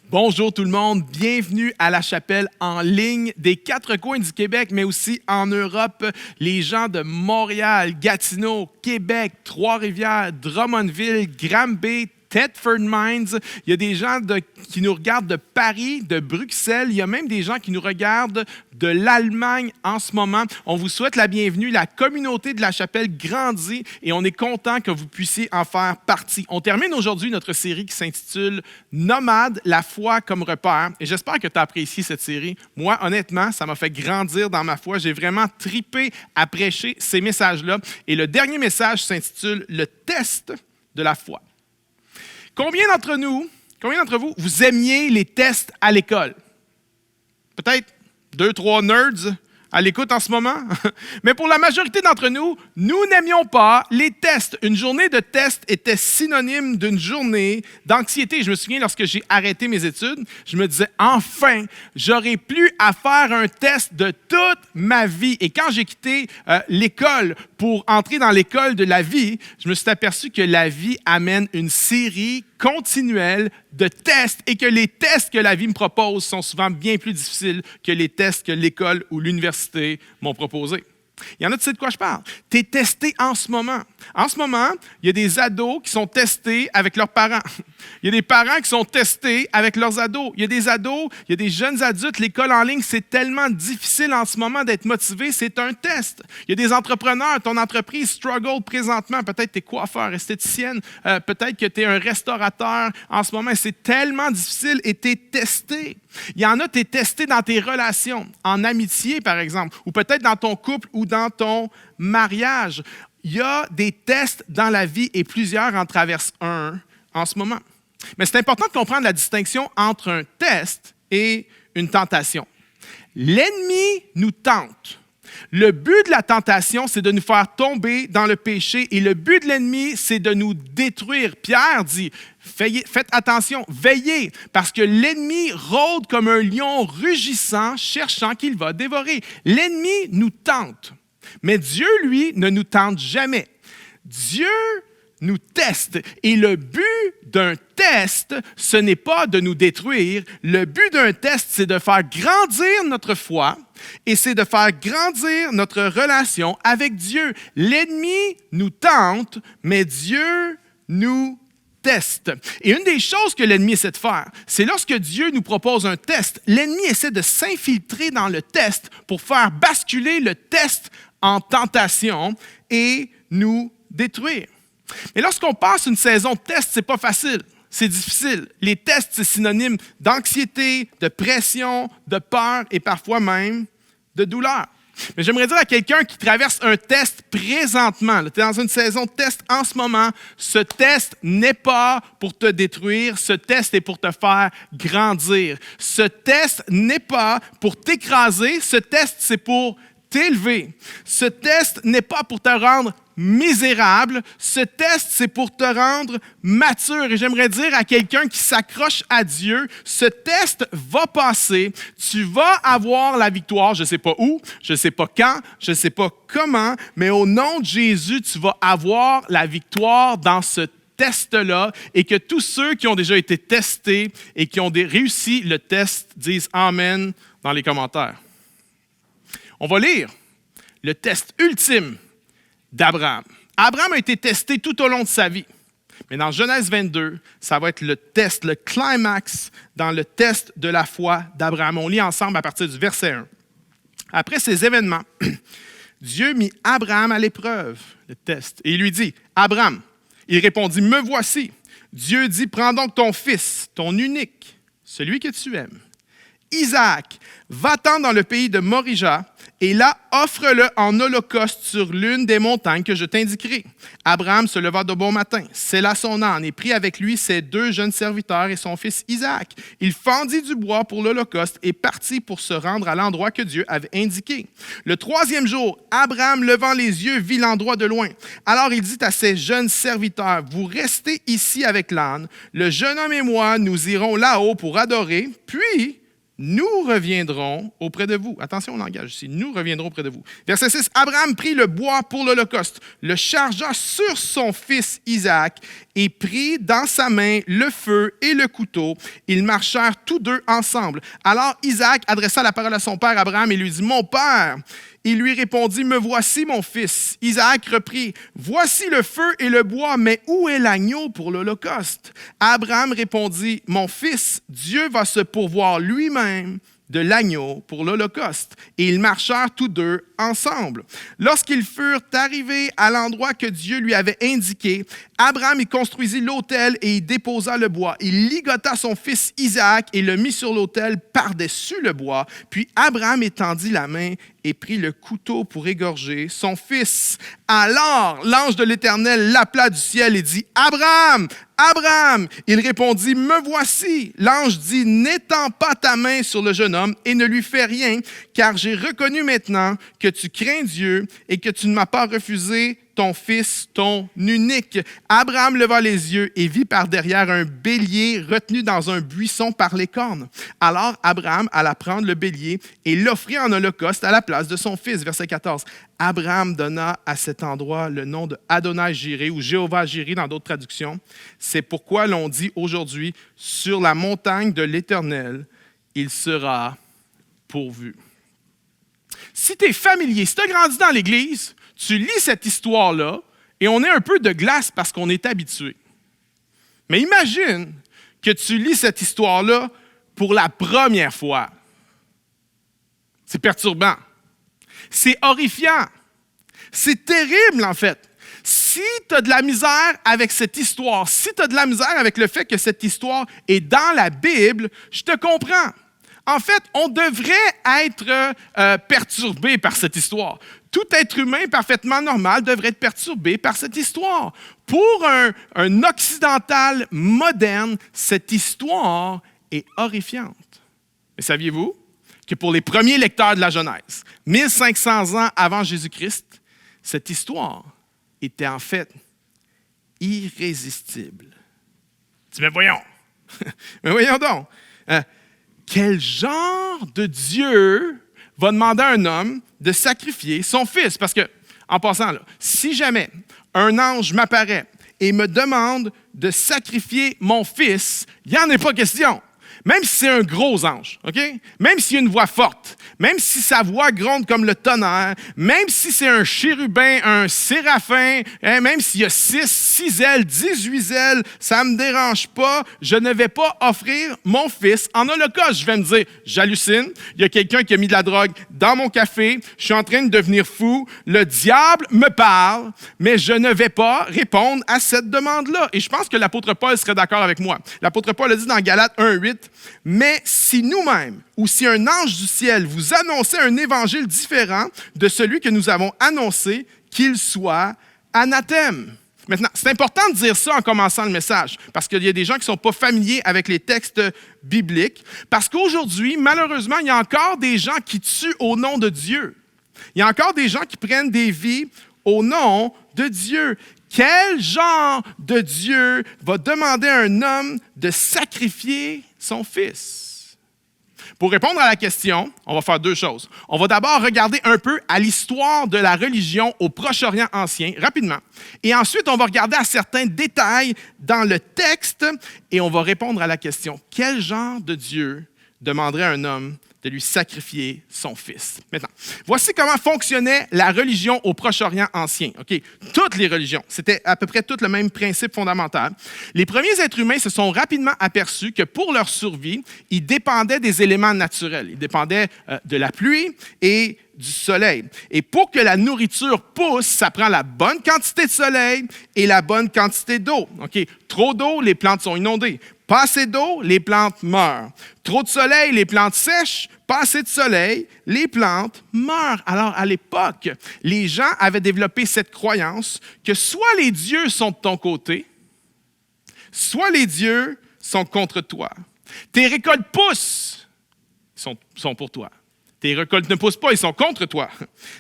Bonjour tout le monde, bienvenue à la chapelle en ligne des quatre coins du Québec, mais aussi en Europe. Les gens de Montréal, Gatineau, Québec, Trois-Rivières, Drummondville, Granby, Thetford Mines. Il y a des gens qui nous regardent de Paris, de Bruxelles. Il y a même des gens qui nous regardent de l'Allemagne en ce moment. On vous souhaite la bienvenue. La communauté de la chapelle grandit et on est content que vous puissiez en faire partie. On termine aujourd'hui notre série qui s'intitule « Nomade, la foi comme repère ». Et j'espère que tu as apprécié cette série. Moi, honnêtement, ça m'a fait grandir dans ma foi. J'ai vraiment tripé à prêcher ces messages-là. Et le dernier message s'intitule « Le test de la foi ». Combien d'entre vous, vous aimiez les tests à l'école? Peut-être 2, 3 nerds à l'écoute en ce moment. Mais pour la majorité d'entre nous, nous n'aimions pas les tests. Une journée de test était synonyme d'une journée d'anxiété. Je me souviens, lorsque j'ai arrêté mes études, je me disais, enfin, j'aurai plus à faire un test de toute ma vie. Et quand j'ai quitté l'école pour entrer dans l'école de la vie, je me suis aperçu que la vie amène une série continuelle de tests et que les tests que la vie me propose sont souvent bien plus difficiles que les tests que l'école ou l'université m'ont proposés. Il y en a, tu sais de quoi je parle? Tu es testé en ce moment. En ce moment, il y a des ados qui sont testés avec leurs parents. Il y a des parents qui sont testés avec leurs ados. Il y a des ados, il y a des jeunes adultes. L'école en ligne, c'est tellement difficile en ce moment d'être motivé. C'est un test. Il y a des entrepreneurs. Ton entreprise struggle présentement. Peut-être tu es coiffeur, esthéticienne. Peut-être que tu es un restaurateur en ce moment. C'est tellement difficile et tu es testé. Il y en a, tu es testé dans tes relations, en amitié par exemple, ou peut-être dans ton couple ou dans ton mariage. Il y a des tests dans la vie et plusieurs en traversent un en ce moment. Mais c'est important de comprendre la distinction entre un test et une tentation. L'ennemi nous tente. Le but de la tentation, c'est de nous faire tomber dans le péché et le but de l'ennemi, c'est de nous détruire. Pierre dit, faites attention, veillez, parce que l'ennemi rôde comme un lion rugissant, cherchant qu'il va dévorer. L'ennemi nous tente, mais Dieu, lui, ne nous tente jamais. Dieu nous teste. Et le but d'un test, ce n'est pas de nous détruire. Le but d'un test, c'est de faire grandir notre foi et c'est de faire grandir notre relation avec Dieu. L'ennemi nous tente, mais Dieu nous teste. Et une des choses que l'ennemi essaie de faire, c'est lorsque Dieu nous propose un test, l'ennemi essaie de s'infiltrer dans le test pour faire basculer le test en tentation et nous détruire. Mais lorsqu'on passe une saison de test, c'est pas facile, c'est difficile. Les tests, c'est synonyme d'anxiété, de pression, de peur et parfois même de douleur. Mais j'aimerais dire à quelqu'un qui traverse un test présentement, tu es dans une saison de test en ce moment, ce test n'est pas pour te détruire, ce test est pour te faire grandir. Ce test n'est pas pour t'écraser, ce test c'est pour t'élever. Ce test n'est pas pour te rendre misérable. Ce test, c'est pour te rendre mature. Et j'aimerais dire à quelqu'un qui s'accroche à Dieu, ce test va passer. Tu vas avoir la victoire. Je ne sais pas où, je ne sais pas quand, je ne sais pas comment, mais au nom de Jésus, tu vas avoir la victoire dans ce test-là et que tous ceux qui ont déjà été testés et qui ont réussi le test disent Amen dans les commentaires. On va lire le test ultime d'Abraham. Abraham a été testé tout au long de sa vie. Mais dans Genèse 22, ça va être le test, le climax dans le test de la foi d'Abraham. On lit ensemble à partir du verset 1. Après ces événements, Dieu mit Abraham à l'épreuve, le test, et il lui dit, « Abraham, il répondit, « Me voici. » Dieu dit, « Prends donc ton fils, ton unique, celui que tu aimes, Isaac, va-t'en dans le pays de Morija, et là, offre-le en holocauste sur l'une des montagnes que je t'indiquerai. » Abraham se leva de bon matin, sella son âne et prit avec lui ses 2 jeunes serviteurs et son fils Isaac. Il fendit du bois pour l'holocauste et partit pour se rendre à l'endroit que Dieu avait indiqué. Le 3e jour, Abraham, levant les yeux, vit l'endroit de loin. Alors il dit à ses jeunes serviteurs, « Vous restez ici avec l'âne. Le jeune homme et moi, nous irons là-haut pour adorer, puis nous reviendrons auprès de vous. » Attention au langage ici. Nous reviendrons auprès de vous. Verset 6. Abraham prit le bois pour l'holocauste, le chargea sur son fils Isaac et prit dans sa main le feu et le couteau. Ils marchèrent tous deux ensemble. Alors Isaac adressa la parole à son père Abraham et lui dit, « Mon père !» Il lui répondit, « Me voici, mon fils. » Isaac reprit, « Voici le feu et le bois, mais où est l'agneau pour l'holocauste? » Abraham répondit, « Mon fils, Dieu va se pourvoir lui-même de l'agneau pour l'holocauste. » Et ils marchèrent tous deux ensemble. Lorsqu'ils furent arrivés à l'endroit que Dieu lui avait indiqué, Abraham y construisit l'autel et y déposa le bois. Il ligota son fils Isaac et le mit sur l'autel par-dessus le bois. Puis Abraham étendit la main et prit le couteau pour égorger son fils. Alors l'ange de l'Éternel l'appela du ciel et dit, « Abraham, Abraham! » Il répondit, « Me voici. » L'ange dit, « N'étends pas ta main sur le jeune homme et ne lui fais rien, car j'ai reconnu maintenant que tu crains Dieu et que tu ne m'as pas refusé ton fils, ton unique. » Abraham leva les yeux et vit par derrière un bélier retenu dans un buisson par les cornes. Alors Abraham alla prendre le bélier et l'offrit en holocauste à la place de son fils. Verset 14. Abraham donna à cet endroit le nom de Adonai-Jiré ou Jéhovah-Jiré dans d'autres traductions. C'est pourquoi l'on dit aujourd'hui, sur la montagne de l'Éternel, il sera pourvu. Si tu es familier, si tu as grandi dans l'Église, tu lis cette histoire-là et on est un peu de glace parce qu'on est habitué. Mais imagine que tu lis cette histoire-là pour la première fois. C'est perturbant. C'est horrifiant. C'est terrible, en fait. Si tu as de la misère avec cette histoire, si tu as de la misère avec le fait que cette histoire est dans la Bible, je te comprends. En fait, on devrait être perturbé par cette histoire. Tout être humain parfaitement normal devrait être perturbé par cette histoire. Pour un occidental moderne, cette histoire est horrifiante. Mais saviez-vous que pour les premiers lecteurs de la Genèse, 1500 ans avant Jésus-Christ, cette histoire était en fait irrésistible. Tu dis, mais voyons, mais voyons donc, quel genre de Dieu va demander à un homme de sacrifier son fils? Parce que, en passant là, si jamais un ange m'apparaît et me demande de sacrifier mon fils, il n'y en a pas question. Même si c'est un gros ange, OK? Même s'il y a une voix forte, même si sa voix gronde comme le tonnerre, même si c'est un chérubin, un séraphin, même s'il y a 6 ailes, 18 ailes, ça ne me dérange pas, je ne vais pas offrir mon fils en holocauste. Je vais me dire, j'hallucine, il y a quelqu'un qui a mis de la drogue dans mon café, je suis en train de devenir fou, le diable me parle, mais je ne vais pas répondre à cette demande-là. Et je pense que l'apôtre Paul serait d'accord avec moi. L'apôtre Paul a dit dans Galates 1:8, « Mais si nous-mêmes, ou si un ange du ciel vous annonçait un évangile différent de celui que nous avons annoncé, qu'il soit anathème. » Maintenant, c'est important de dire ça en commençant le message, parce qu'il y a des gens qui ne sont pas familiers avec les textes bibliques, parce qu'aujourd'hui, malheureusement, il y a encore des gens qui tuent au nom de Dieu. Il y a encore des gens qui prennent des vies au nom de Dieu. Quel genre de Dieu va demander à un homme de sacrifier son fils? Pour répondre à la question, on va faire deux choses. On va d'abord regarder un peu à l'histoire de la religion au Proche-Orient ancien, rapidement. Et ensuite, on va regarder à certains détails dans le texte et on va répondre à la question, quel genre de Dieu demanderait à un homme de lui sacrifier son fils? Maintenant, voici comment fonctionnait la religion au Proche-Orient ancien. Okay? Toutes les religions, c'était à peu près tout le même principe fondamental. Les premiers êtres humains se sont rapidement aperçus que pour leur survie, ils dépendaient des éléments naturels. Ils dépendaient de la pluie et du soleil. Et pour que la nourriture pousse, ça prend la bonne quantité de soleil et la bonne quantité d'eau. Okay? Trop d'eau, les plantes sont inondées. Pas assez d'eau, les plantes meurent. Trop de soleil, les plantes sèchent. Pas assez de soleil, les plantes meurent. Alors, à l'époque, les gens avaient développé cette croyance que soit les dieux sont de ton côté, soit les dieux sont contre toi. Tes récoltes poussent, ils sont pour toi. Tes récoltes ne poussent pas, ils sont contre toi.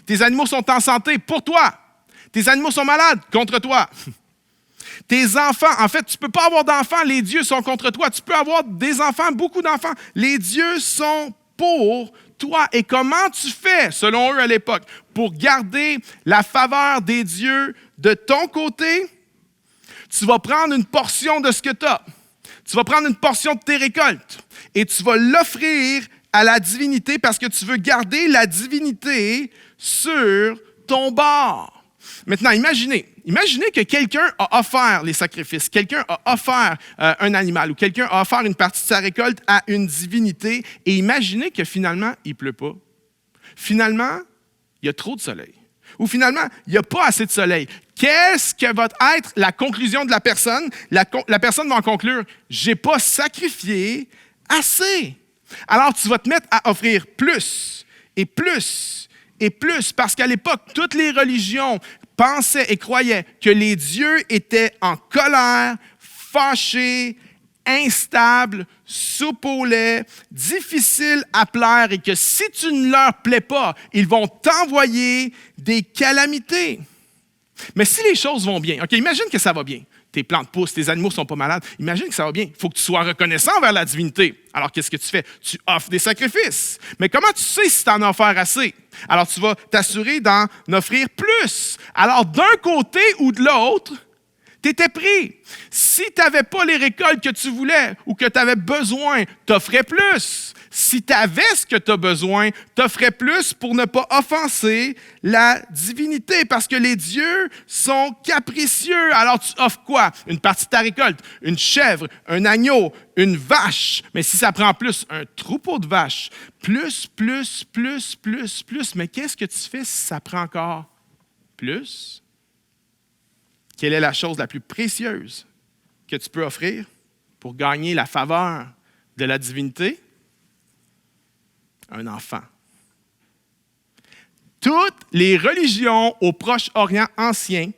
Tes animaux sont en santé, pour toi. Tes animaux sont malades, contre toi. Tes enfants, en fait, tu ne peux pas avoir d'enfants, les dieux sont contre toi. Tu peux avoir des enfants, beaucoup d'enfants. Les dieux sont pour toi. Et comment tu fais, selon eux à l'époque, pour garder la faveur des dieux de ton côté? Tu vas prendre une portion de ce que tu as. Tu vas prendre une portion de tes récoltes et tu vas l'offrir à la divinité parce que tu veux garder la divinité sur ton bord. Maintenant, imaginez que quelqu'un a offert les sacrifices, quelqu'un a offert un animal ou quelqu'un a offert une partie de sa récolte à une divinité et imaginez que finalement, il ne pleut pas. Finalement, il y a trop de soleil. Ou finalement, il n'y a pas assez de soleil. Qu'est-ce que va être la conclusion de la personne? La personne va en conclure, « Je n'ai pas sacrifié assez. » Alors, tu vas te mettre à offrir plus et plus et plus, parce qu'à l'époque, toutes les religions pensaient et croyaient que les dieux étaient en colère, fâchés, instables, soupe au lait, difficiles à plaire et que si tu ne leur plais pas, ils vont t'envoyer des calamités. Mais si les choses vont bien, OK, imagine que ça va bien. Tes plantes poussent, tes animaux ne sont pas malades. Imagine que ça va bien. Il faut que tu sois reconnaissant envers la divinité. Alors, qu'est-ce que tu fais? Tu offres des sacrifices. Mais comment tu sais si tu en as offert assez? Alors, tu vas t'assurer d'en offrir plus. Alors, d'un côté ou de l'autre, tu étais pris. Si tu n'avais pas les récoltes que tu voulais ou que tu avais besoin, tu offrais plus. Si tu avais ce que tu as besoin, tu offrais plus pour ne pas offenser la divinité parce que les dieux sont capricieux. Alors tu offres quoi? Une partie de ta récolte, une chèvre, un agneau, une vache. Mais si ça prend plus, un troupeau de vaches, plus. Mais qu'est-ce que tu fais si ça prend encore plus? Quelle est la chose la plus précieuse que tu peux offrir pour gagner la faveur de la divinité? Un enfant. Toutes les religions au Proche-Orient ancien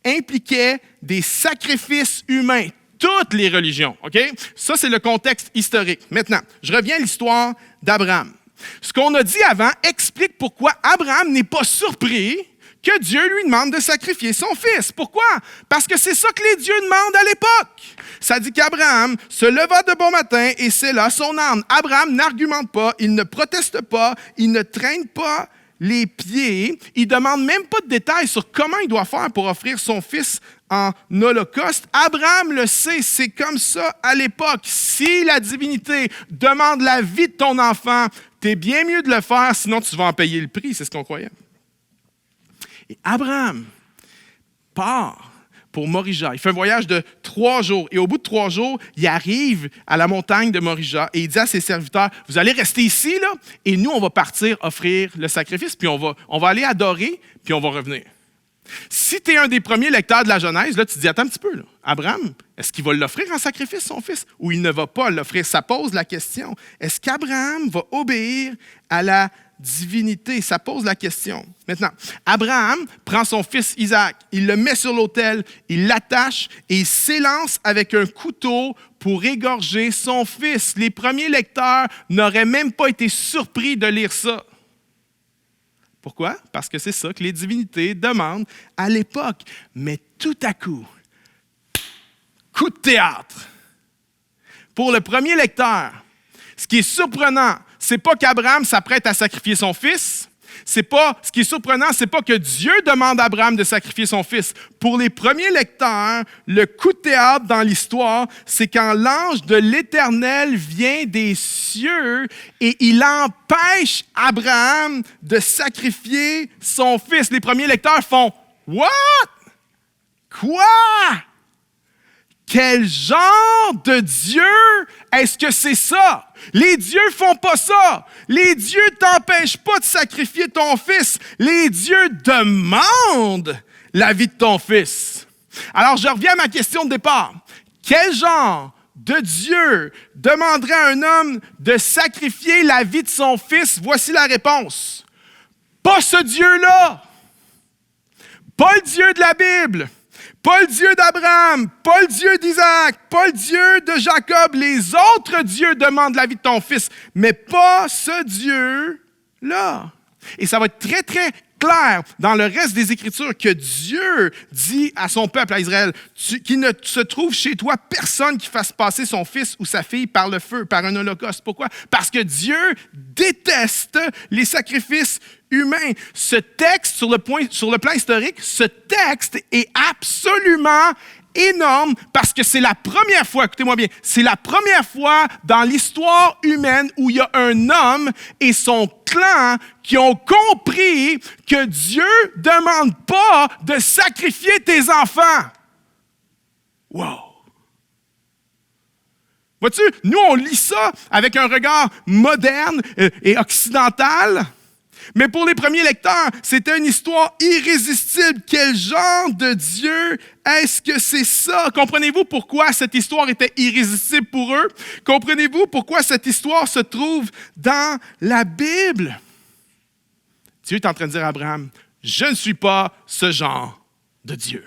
impliquaient des sacrifices humains. Toutes les religions, OK? Ça, c'est le contexte historique. Maintenant, je reviens à l'histoire d'Abraham. Ce qu'on a dit avant explique pourquoi Abraham n'est pas surpris que Dieu lui demande de sacrifier son fils. Pourquoi? Parce que c'est ça que les dieux demandent à l'époque. Ça dit qu'Abraham se leva de bon matin et sella son âne. Abraham n'argumente pas, il ne proteste pas, il ne traîne pas les pieds. Il ne demande même pas de détails sur comment il doit faire pour offrir son fils en holocauste. Abraham le sait, c'est comme ça à l'époque. Si la divinité demande la vie de ton enfant, t'es bien mieux de le faire, sinon tu vas en payer le prix, c'est ce qu'on croyait. Et Abraham part pour Morija. Il fait un voyage de 3 jours. Et au bout de 3 jours, il arrive à la montagne de Morija et il dit à ses serviteurs, « Vous allez rester ici, là, et nous, on va partir offrir le sacrifice, puis on va aller adorer, puis on va revenir. » Si tu es un des premiers lecteurs de la Genèse, là, tu te dis, attends un petit peu, là, Abraham, est-ce qu'il va l'offrir en sacrifice, son fils, ou il ne va pas l'offrir? Ça pose la question. Est-ce qu'Abraham va obéir à la divinité? Ça pose la question. Maintenant, Abraham prend son fils Isaac, il le met sur l'autel, il l'attache et il s'élance avec un couteau pour égorger son fils. Les premiers lecteurs n'auraient même pas été surpris de lire ça. Pourquoi? Parce que c'est ça que les divinités demandent à l'époque. Mais tout à coup, coup de théâtre. Pour le premier lecteur, ce qui est surprenant, c'est pas qu'Abraham s'apprête à sacrifier son fils. Ce qui est surprenant, c'est pas que Dieu demande à Abraham de sacrifier son fils. Pour les premiers lecteurs, le coup de théâtre dans l'histoire, c'est quand l'ange de l'Éternel vient des cieux et il empêche Abraham de sacrifier son fils. Les premiers lecteurs font « What? Quoi? Quel genre de Dieu est-ce que c'est ça? Les dieux font pas ça. Les dieux t'empêchent pas de sacrifier ton fils. Les dieux demandent la vie de ton fils. » Alors, je reviens à ma question de départ. Quel genre de Dieu demanderait à un homme de sacrifier la vie de son fils? Voici la réponse. Pas ce Dieu-là. Pas le Dieu de la Bible. Pas le Dieu d'Abraham, pas le Dieu d'Isaac, pas le Dieu de Jacob. Les autres dieux demandent la vie de ton fils, mais pas ce Dieu-là. Et ça va être très, très clair dans le reste des Écritures que Dieu dit à son peuple, à Israël, qu'il ne se trouve chez toi personne qui fasse passer son fils ou sa fille par le feu, par un holocauste. Pourquoi? Parce que Dieu déteste les sacrifices humains. Ce texte, sur le plan historique, ce texte est absolument énorme parce que c'est la première fois, écoutez-moi bien, c'est la première fois dans l'histoire humaine où il y a un homme et son clan qui ont compris que Dieu ne demande pas de sacrifier tes enfants. Wow! Vois-tu, nous, on lit ça avec un regard moderne et occidental, mais pour les premiers lecteurs, c'était une histoire irrésistible. Quel genre de Dieu est-ce que c'est ça? Comprenez-vous pourquoi cette histoire était irrésistible pour eux? Comprenez-vous pourquoi cette histoire se trouve dans la Bible? Dieu est en train de dire à Abraham, je ne suis pas ce genre de Dieu.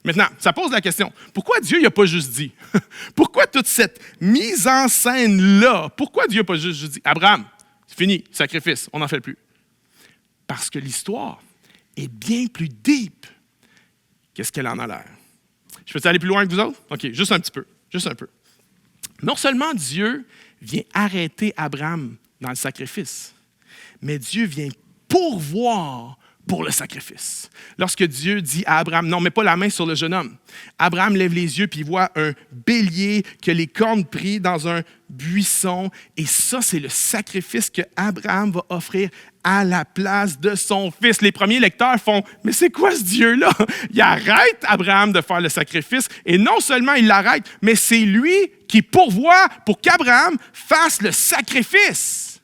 Maintenant, ça pose la question, pourquoi Dieu n'a pas juste dit? Pourquoi toute cette mise en scène-là? Pourquoi Dieu n'a pas juste dit, Abraham, c'est fini, sacrifice, on n'en fait plus? Parce que l'histoire est bien plus deep qu'est-ce qu'elle en a l'air. Je peux aller plus loin que vous autres? OK, juste un petit peu, juste un peu. Non seulement Dieu vient arrêter Abraham dans le sacrifice, mais Dieu vient pourvoir pour le sacrifice. Lorsque Dieu dit à Abraham, non, mets pas la main sur le jeune homme. Abraham lève les yeux puis il voit un bélier que les cornes pris dans un buisson. Et ça, c'est le sacrifice que Abraham va offrir à la place de son fils. Les premiers lecteurs font, mais c'est quoi ce Dieu-là? Il arrête Abraham de faire le sacrifice et non seulement il l'arrête, mais c'est lui qui pourvoit pour qu'Abraham fasse le sacrifice.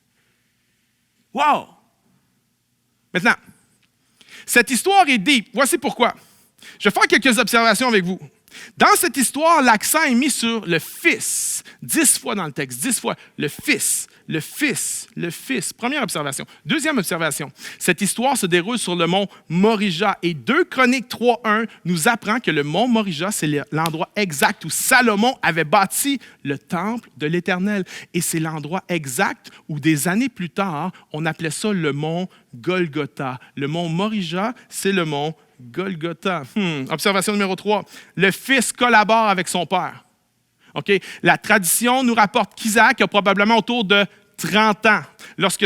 Wow! Maintenant, cette histoire est deep. Voici pourquoi. Je vais faire quelques observations avec vous. Dans cette histoire, l'accent est mis sur le Fils. 10 fois dans le texte, 10 fois. Le Fils, le Fils, le Fils. Première observation. Deuxième observation. Cette histoire se déroule sur le mont Morija. Et 2 Chroniques 3.1 nous apprend que le mont Morija, c'est l'endroit exact où Salomon avait bâti le temple de l'Éternel. Et c'est l'endroit exact où des années plus tard, on appelait ça le mont Golgotha. Le mont Morija, c'est le mont Golgotha. Observation numéro 3. Le fils collabore avec son père. Okay? La tradition nous rapporte qu'Isaac a probablement autour de 30 ans lorsque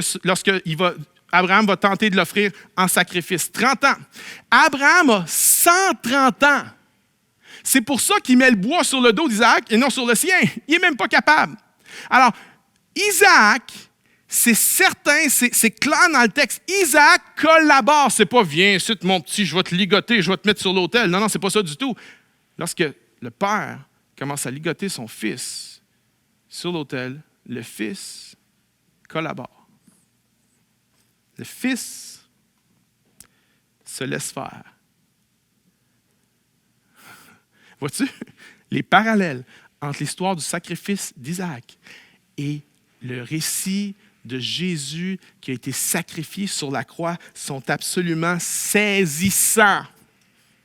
Abraham va tenter de l'offrir en sacrifice. 30 ans. Abraham a 130 ans. C'est pour ça qu'il met le bois sur le dos d'Isaac et non sur le sien. Il n'est même pas capable. Alors, Isaac, c'est certain, c'est clair dans le texte. Isaac collabore. C'est pas, viens ici, mon petit, je vais te ligoter, je vais te mettre sur l'autel. Non, c'est pas ça du tout. Lorsque le père commence à ligoter son fils sur l'autel, le fils collabore. Le fils se laisse faire. Vois-tu les parallèles entre l'histoire du sacrifice d'Isaac et le récit de Jésus qui a été sacrifié sur la croix sont absolument saisissants.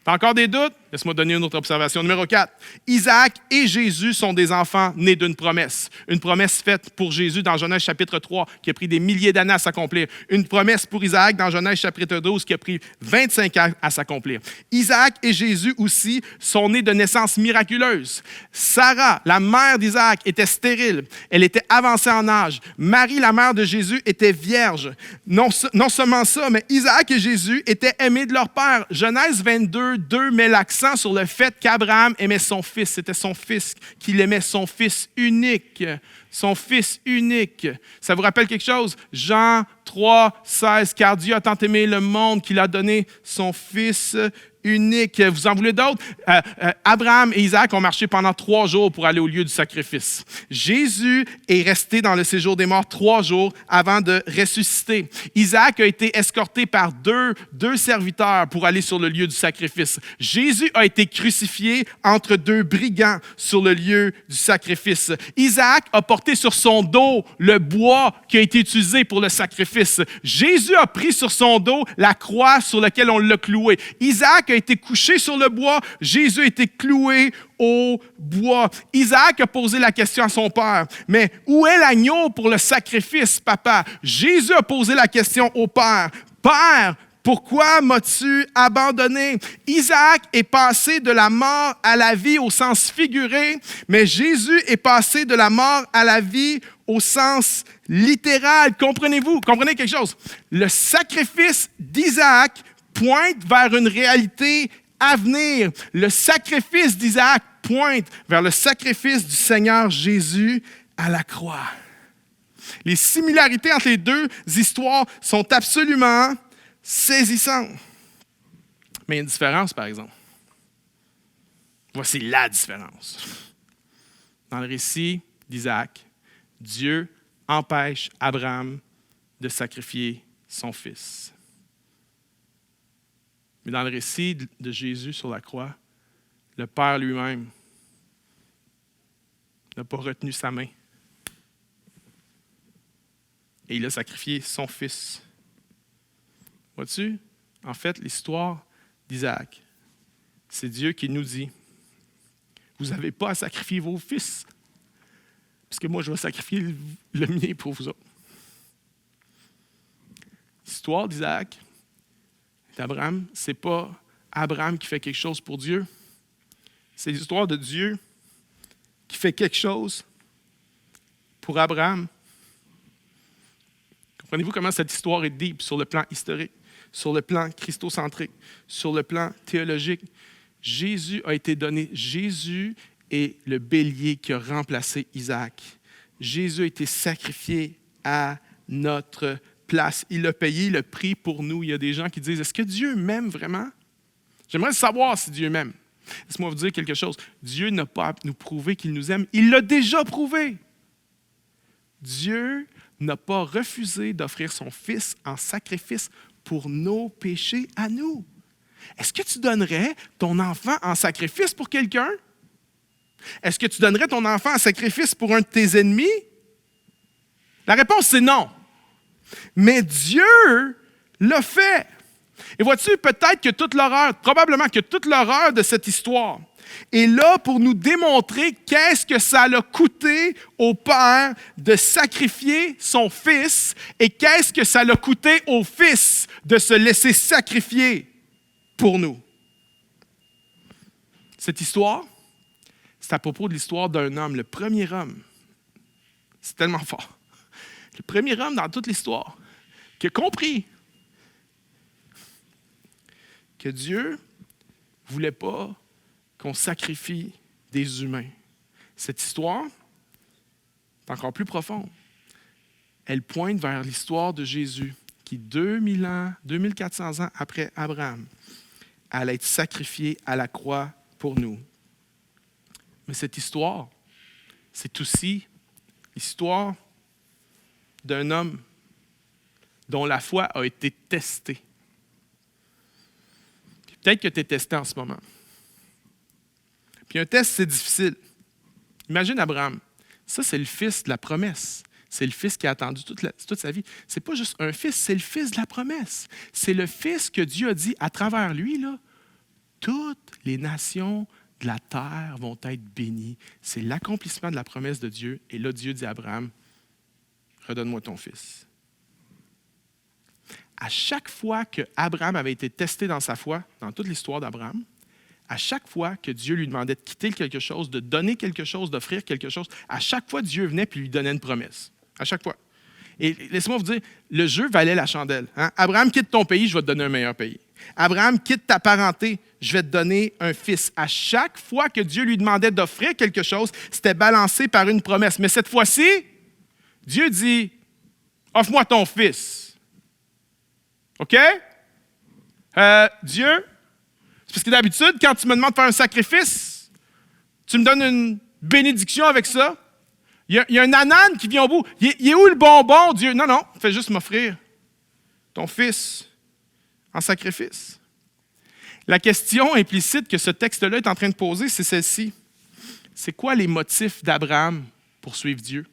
T'as encore des doutes? Laisse-moi donner une autre observation. Numéro 4. Isaac et Jésus sont des enfants nés d'une promesse. Une promesse faite pour Jésus dans Genèse chapitre 3 qui a pris des milliers d'années à s'accomplir. Une promesse pour Isaac dans Genèse chapitre 12 qui a pris 25 ans à s'accomplir. Isaac et Jésus aussi sont nés de naissance miraculeuse. Sarah, la mère d'Isaac, était stérile. Elle était avancée en âge. Marie, la mère de Jésus, était vierge. Non seulement ça, mais Isaac et Jésus étaient aimés de leur père. Genèse 22:2 met l'accent sur le fait qu'Abraham aimait son fils. C'était son fils qu'il aimait, son fils unique. Son fils unique. Ça vous rappelle quelque chose? Jean 3:16. Car Dieu a tant aimé le monde qu'il a donné son fils unique. Vous en voulez d'autres? Abraham et Isaac ont marché pendant 3 jours pour aller au lieu du sacrifice. Jésus est resté dans le séjour des morts 3 jours avant de ressusciter. Isaac a été escorté par deux serviteurs pour aller sur le lieu du sacrifice. Jésus a été crucifié entre 2 brigands sur le lieu du sacrifice. Isaac a porté sur son dos le bois qui a été utilisé pour le sacrifice. Jésus a pris sur son dos la croix sur laquelle on l'a cloué. Isaac a été couché sur le bois, Jésus a été cloué au bois. Isaac a posé la question à son père, mais où est l'agneau pour le sacrifice, papa? Jésus a posé la question au père. Père, pourquoi m'as-tu abandonné? Isaac est passé de la mort à la vie au sens figuré, mais Jésus est passé de la mort à la vie au sens littéral. Comprenez-vous? Comprenez quelque chose? Le sacrifice d'Isaac pointe vers une réalité à venir. Le sacrifice d'Isaac pointe vers le sacrifice du Seigneur Jésus à la croix. Les similarités entre les deux histoires sont absolument saisissantes. Mais il y a une différence, par exemple. Voici la différence. Dans le récit d'Isaac, Dieu empêche Abraham de sacrifier son fils. Mais dans le récit de Jésus sur la croix, le Père lui-même n'a pas retenu sa main. Et il a sacrifié son fils. Vois-tu? En fait, l'histoire d'Isaac, c'est Dieu qui nous dit, vous n'avez pas à sacrifier vos fils, parce que moi, je vais sacrifier le mien pour vous autres. L'histoire d'Isaac, d'Abraham, ce n'est pas Abraham qui fait quelque chose pour Dieu. C'est l'histoire de Dieu qui fait quelque chose pour Abraham. Comprenez-vous comment cette histoire est deep sur le plan historique, sur le plan christocentrique, sur le plan théologique? Jésus a été donné. Jésus est le bélier qui a remplacé Isaac. Jésus a été sacrifié à notre place. Il a payé le prix pour nous. Il y a des gens qui disent, est-ce que Dieu m'aime vraiment? J'aimerais savoir si Dieu m'aime. Laisse-moi vous dire quelque chose. Dieu n'a pas à nous prouver qu'il nous aime. Il l'a déjà prouvé. Dieu n'a pas refusé d'offrir son Fils en sacrifice pour nos péchés à nous. Est-ce que tu donnerais ton enfant en sacrifice pour quelqu'un? Est-ce que tu donnerais ton enfant en sacrifice pour un de tes ennemis? La réponse, c'est non. Mais Dieu l'a fait. Et vois-tu, peut-être que toute l'horreur, probablement que toute l'horreur de cette histoire est là pour nous démontrer qu'est-ce que ça l'a coûté au Père de sacrifier son Fils et qu'est-ce que ça l'a coûté au Fils de se laisser sacrifier pour nous. Cette histoire, c'est à propos de l'histoire d'un homme, le premier homme. C'est tellement fort. Le premier homme dans toute l'histoire qui a compris que Dieu ne voulait pas qu'on sacrifie des humains. Cette histoire est encore plus profonde. Elle pointe vers l'histoire de Jésus qui, 2400 ans après Abraham, allait être sacrifié à la croix pour nous. Mais cette histoire, c'est aussi l'histoire d'un homme dont la foi a été testée. Peut-être que tu es testé en ce moment. Puis un test, c'est difficile. Imagine Abraham. Ça, c'est le fils de la promesse. C'est le fils qui a attendu toute sa vie. Ce n'est pas juste un fils, c'est le fils de la promesse. C'est le fils que Dieu a dit à travers lui, là, toutes les nations de la terre vont être bénies. C'est l'accomplissement de la promesse de Dieu. Et là, Dieu dit à Abraham, redonne-moi ton fils. À chaque fois que Abraham avait été testé dans sa foi, dans toute l'histoire d'Abraham, à chaque fois que Dieu lui demandait de quitter quelque chose, de donner quelque chose, d'offrir quelque chose, à chaque fois, Dieu venait et lui donnait une promesse. À chaque fois. Et laissez-moi vous dire, le jeu valait la chandelle. Hein? Abraham, quitte ton pays, je vais te donner un meilleur pays. Abraham, quitte ta parenté, je vais te donner un fils. À chaque fois que Dieu lui demandait d'offrir quelque chose, c'était balancé par une promesse. Mais cette fois-ci, Dieu dit, offre-moi ton fils. OK? Dieu, c'est parce que d'habitude, quand tu me demandes de faire un sacrifice, tu me donnes une bénédiction avec ça. Il y a un ânane qui vient au bout. Il est où le bonbon, Dieu? Non, non, fais juste m'offrir ton fils en sacrifice. La question implicite que ce texte-là est en train de poser, c'est celle-ci. C'est quoi les motifs d'Abraham pour suivre Dieu?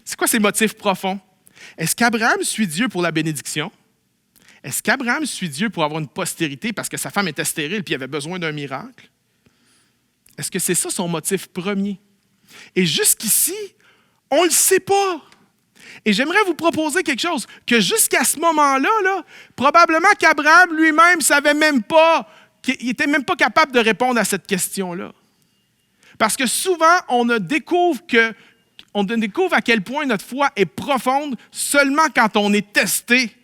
C'est quoi ses motifs profonds? Est-ce qu'Abraham suit Dieu pour la bénédiction? Est-ce qu'Abraham suit Dieu pour avoir une postérité parce que sa femme était stérile et il avait besoin d'un miracle? Est-ce que c'est ça son motif premier? Et jusqu'ici, on ne le sait pas. Et j'aimerais vous proposer quelque chose, que jusqu'à ce moment-là, là, probablement qu'Abraham lui-même ne savait même pas, qu'il n'était même pas capable de répondre à cette question-là. Parce que souvent, on découvre à quel point notre foi est profonde seulement quand on est testé.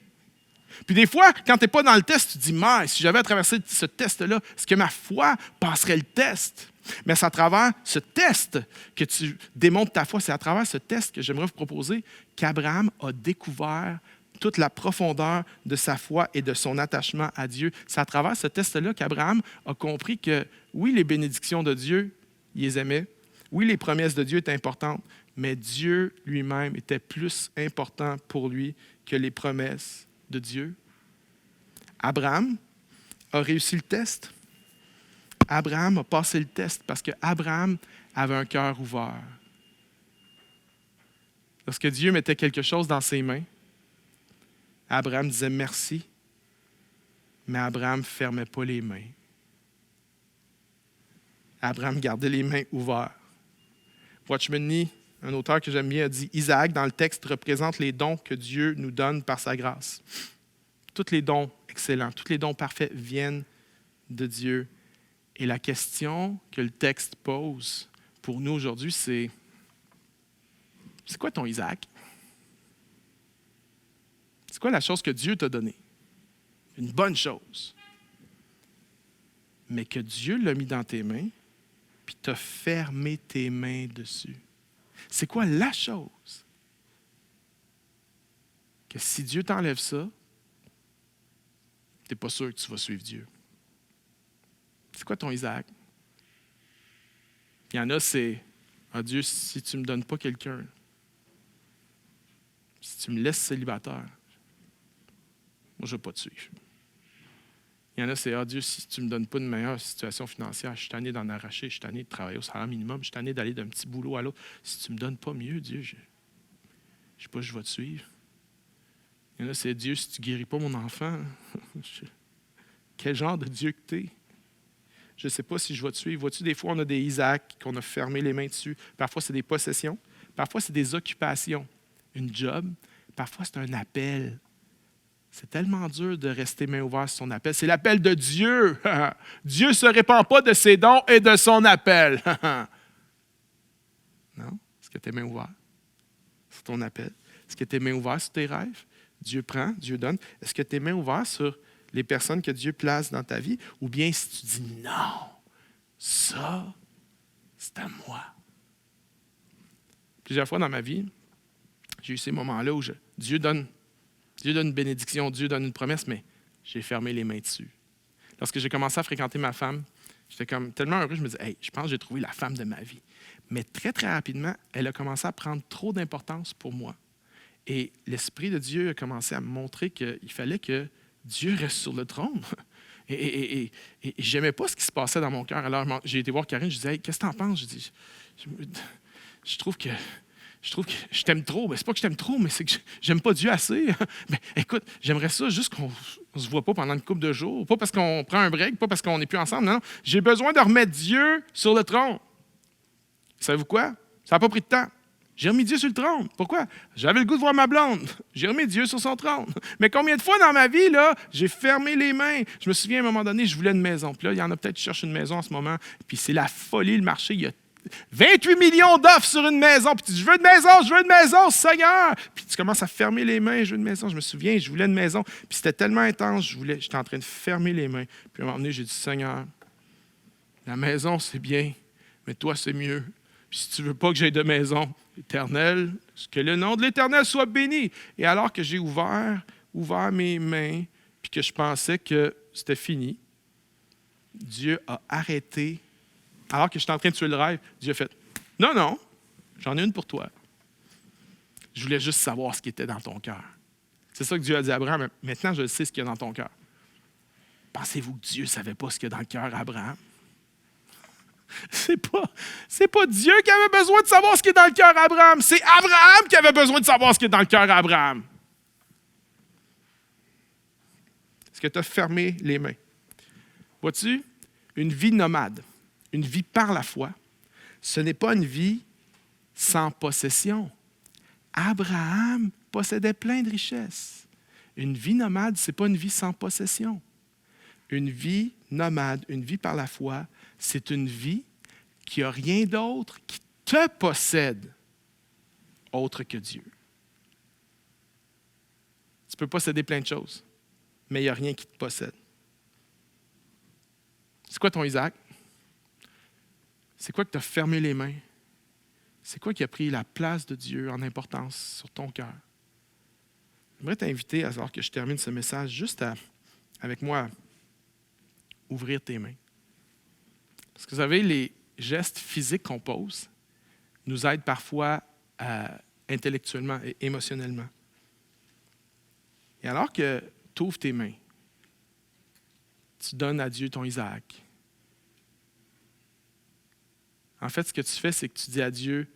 Puis des fois, quand tu n'es pas dans le test, tu te dis, mais si j'avais à traverser ce test-là, est-ce que ma foi passerait le test? Mais c'est à travers ce test que tu démontres ta foi. C'est à travers ce test que j'aimerais vous proposer qu'Abraham a découvert toute la profondeur de sa foi et de son attachement à Dieu. C'est à travers ce test-là qu'Abraham a compris que, oui, les bénédictions de Dieu, il les aimait. Oui, les promesses de Dieu étaient importantes, mais Dieu lui-même était plus important pour lui que les promesses de Dieu. Abraham a réussi le test. Abraham a passé le test parce qu'Abraham avait un cœur ouvert. Lorsque Dieu mettait quelque chose dans ses mains, Abraham disait merci, mais Abraham ne fermait pas les mains. Abraham gardait les mains ouvertes. Watchman Nee, un auteur que j'aime bien, a dit « Isaac, dans le texte, représente les dons que Dieu nous donne par sa grâce. Tous les dons excellents, tous les dons parfaits viennent de Dieu. Et la question que le texte pose pour nous aujourd'hui, c'est quoi ton Isaac? C'est quoi la chose que Dieu t'a donnée? Une bonne chose. Mais que Dieu l'a mis dans tes mains, puis t'as fermé tes mains dessus. C'est quoi la chose? Que si Dieu t'enlève ça, tu n'es pas sûr que tu vas suivre Dieu. C'est quoi ton Isaac? Il y en a, c'est « Ah Dieu, si tu ne me donnes pas quelqu'un, si tu me laisses célibataire, moi, je ne vais pas te suivre. » Il y en a, c'est « Ah Dieu, si tu ne me donnes pas une meilleure situation financière, je suis tanné d'en arracher, je suis tanné de travailler au salaire minimum, je suis tanné d'aller d'un petit boulot à l'autre. Si tu ne me donnes pas mieux, Dieu, je ne sais pas, je vais te suivre. » Il y en a, c'est « Dieu, si tu ne guéris pas mon enfant, quel genre de Dieu que tu es? Je ne sais pas si je vais te suivre. » Vois-tu, des fois, on a des Isaac qu'on a fermé les mains dessus. Parfois, c'est des possessions. Parfois, c'est des occupations. Une job. Parfois, c'est un appel. C'est tellement dur de rester main ouverte sur son appel. C'est l'appel de Dieu. Dieu ne se répand pas de ses dons et de son appel. Non? Est-ce que tu es main ouverte sur ton appel? Est-ce que tu es main ouverte sur tes rêves? Dieu prend, Dieu donne. Est-ce que tu es main ouverte sur les personnes que Dieu place dans ta vie? Ou bien si tu dis non, ça, c'est à moi. Plusieurs fois dans ma vie, j'ai eu ces moments-là où Dieu donne une bénédiction, Dieu donne une promesse, mais j'ai fermé les mains dessus. Lorsque j'ai commencé à fréquenter ma femme, j'étais comme tellement heureux, je me disais, hey, je pense que j'ai trouvé la femme de ma vie. Mais très, très rapidement, elle a commencé à prendre trop d'importance pour moi. Et l'Esprit de Dieu a commencé à me montrer qu'il fallait que Dieu reste sur le trône. Et je n'aimais pas ce qui se passait dans mon cœur. Alors, j'ai été voir Karine, je disais, hey, qu'est-ce que tu en penses? Je dis, je trouve que je t'aime trop. Ben, c'est pas que je t'aime trop, mais c'est que j'aime pas Dieu assez. Ben, écoute, j'aimerais ça juste qu'on ne se voit pas pendant une couple de jours. Pas parce qu'on prend un break, pas parce qu'on n'est plus ensemble. Non, j'ai besoin de remettre Dieu sur le trône. Savez-vous quoi? Ça n'a pas pris de temps. J'ai remis Dieu sur le trône. Pourquoi? J'avais le goût de voir ma blonde. J'ai remis Dieu sur son trône. Mais combien de fois dans ma vie, là, j'ai fermé les mains? Je me souviens, à un moment donné, je voulais une maison. Puis là, il y en a peut-être qui cherchent une maison en ce moment. Puis c'est la folie, le marché. Il y a 28 millions d'offres sur une maison. Puis tu dis, je veux une maison, Seigneur. Puis tu commences à fermer les mains, je veux une maison. Je me souviens, je voulais une maison. Puis c'était tellement intense, j'étais en train de fermer les mains. Puis à un moment donné, j'ai dit, Seigneur, la maison, c'est bien, mais toi, c'est mieux. Puis si tu ne veux pas que j'aie de maison éternelle, que le nom de l'Éternel soit béni. Et alors que j'ai ouvert mes mains, puis que je pensais que c'était fini, Dieu a arrêté. Alors que j'étais en train de tuer le rêve, Dieu a fait « Non, j'en ai une pour toi. Je voulais juste savoir ce qui était dans ton cœur. » C'est ça que Dieu a dit à Abraham. Maintenant, je sais ce qu'il y a dans ton cœur. Pensez-vous que Dieu ne savait pas ce qu'il y a dans le cœur d'Abraham? C'est pas Dieu qui avait besoin de savoir ce qui est dans le cœur d'Abraham. C'est Abraham qui avait besoin de savoir ce qui est dans le cœur d'Abraham. Est-ce que tu as fermé les mains? Vois-tu, une vie nomade, une vie par la foi, ce n'est pas une vie sans possession. Abraham possédait plein de richesses. Une vie nomade, ce n'est pas une vie sans possession. Une vie nomade, une vie par la foi, c'est une vie qui n'a rien d'autre qui te possède autre que Dieu. Tu peux posséder plein de choses. mais il n'y a rien qui te possède. C'est quoi ton Isaac? C'est quoi que tu as fermé les mains? C'est quoi qui a pris la place de Dieu en importance sur ton cœur? J'aimerais t'inviter, alors que je termine ce message, juste avec moi, à ouvrir tes mains. Parce que vous savez, les gestes physiques qu'on pose nous aident parfois intellectuellement et émotionnellement. Et alors que tu ouvres tes mains, tu donnes à Dieu ton Isaac. En fait, ce que tu fais, c'est que tu dis à Dieu,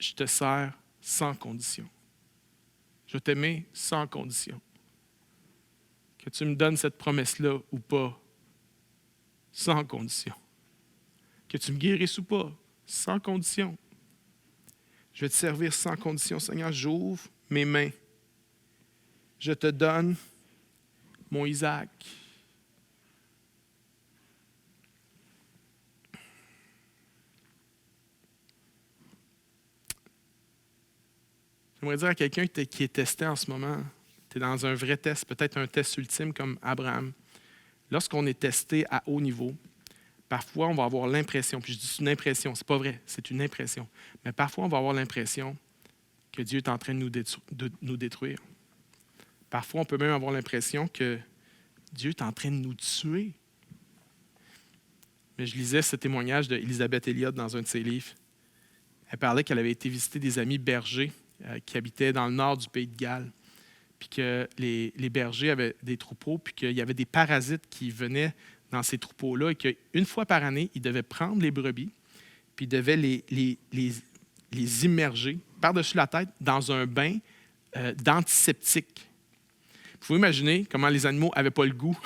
je te sers sans condition. Je vais t'aimer sans condition. Que tu me donnes cette promesse-là ou pas, sans condition. Que tu me guérisses ou pas, sans condition. Je vais te servir sans condition. Seigneur, j'ouvre mes mains. Je te donne mon Isaac. J'aimerais dire à quelqu'un qui est testé en ce moment, tu es dans un vrai test, peut-être un test ultime comme Abraham. Lorsqu'on est testé à haut niveau, parfois on va avoir l'impression, puis je dis c'est une impression, c'est pas vrai, c'est une impression, mais parfois on va avoir l'impression que Dieu est en train de nous détruire. Parfois on peut même avoir l'impression que Dieu est en train de nous tuer. Mais je lisais ce témoignage d'Elisabeth Elliott dans un de ses livres. Elle parlait qu'elle avait été visiter des amis bergers qui habitaient dans le nord du pays de Galles, puis que les bergers avaient des troupeaux, puis qu'il y avait des parasites qui venaient dans ces troupeaux-là, et qu'une fois par année, ils devaient prendre les brebis, puis ils devaient les immerger par-dessus la tête dans un bain d'antiseptique. Vous pouvez imaginer comment les animaux n'avaient pas le goût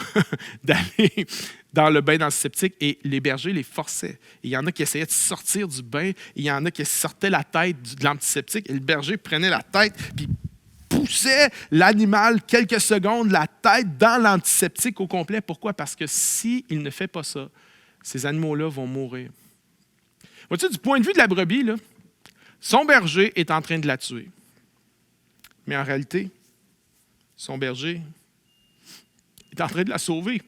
d'aller dans le bain d'antiseptique et les bergers les forçaient. Et il y en a qui essayaient de sortir du bain, et il y en a qui sortaient la tête de l'antiseptique et le berger prenait la tête puis poussait l'animal quelques secondes, la tête dans l'antiseptique au complet. Pourquoi? Parce que s'il ne fait pas ça, ces animaux-là vont mourir. Vois-tu, du point de vue de la brebis, là, son berger est en train de la tuer. Mais en réalité, son berger est en train de la sauver.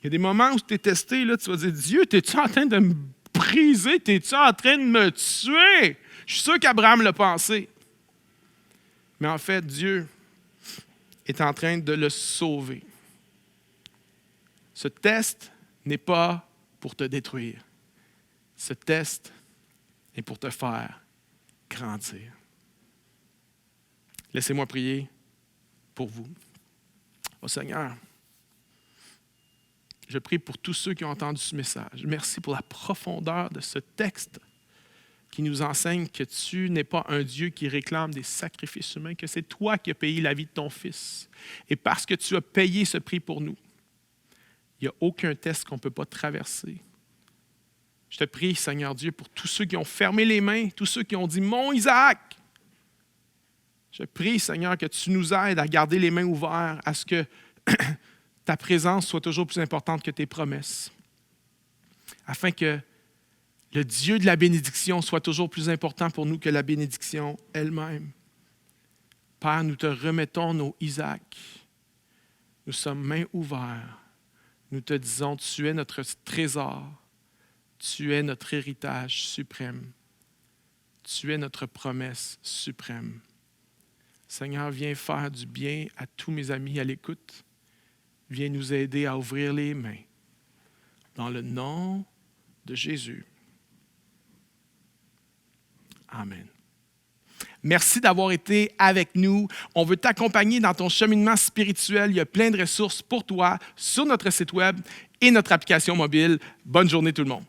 Il y a des moments où tu es testé, là, tu vas dire, Dieu, es-tu en train de me briser? Es-tu en train de me tuer? Je suis sûr qu'Abraham l'a pensé. Mais en fait, Dieu est en train de le sauver. Ce test n'est pas pour te détruire. Ce test est pour te faire grandir. Laissez-moi prier pour vous. Oh Seigneur, je prie pour tous ceux qui ont entendu ce message. Merci pour la profondeur de ce texte qui nous enseigne que tu n'es pas un Dieu qui réclame des sacrifices humains, que c'est toi qui as payé la vie de ton Fils. Et parce que tu as payé ce prix pour nous, il n'y a aucun test qu'on ne peut pas traverser. Je te prie, Seigneur Dieu, pour tous ceux qui ont fermé les mains, tous ceux qui ont dit « Mon Isaac », je prie, Seigneur, que tu nous aides à garder les mains ouvertes, à ce que ta présence soit toujours plus importante que tes promesses, afin que le Dieu de la bénédiction soit toujours plus important pour nous que la bénédiction elle-même. Père, nous te remettons nos Isaac. Nous sommes mains ouvertes. Nous te disons, tu es notre trésor. Tu es notre héritage suprême. Tu es notre promesse suprême. Seigneur, viens faire du bien à tous mes amis à l'écoute. Viens nous aider à ouvrir les mains. Dans le nom de Jésus. Amen. Merci d'avoir été avec nous. On veut t'accompagner dans ton cheminement spirituel. Il y a plein de ressources pour toi sur notre site web et notre application mobile. Bonne journée tout le monde.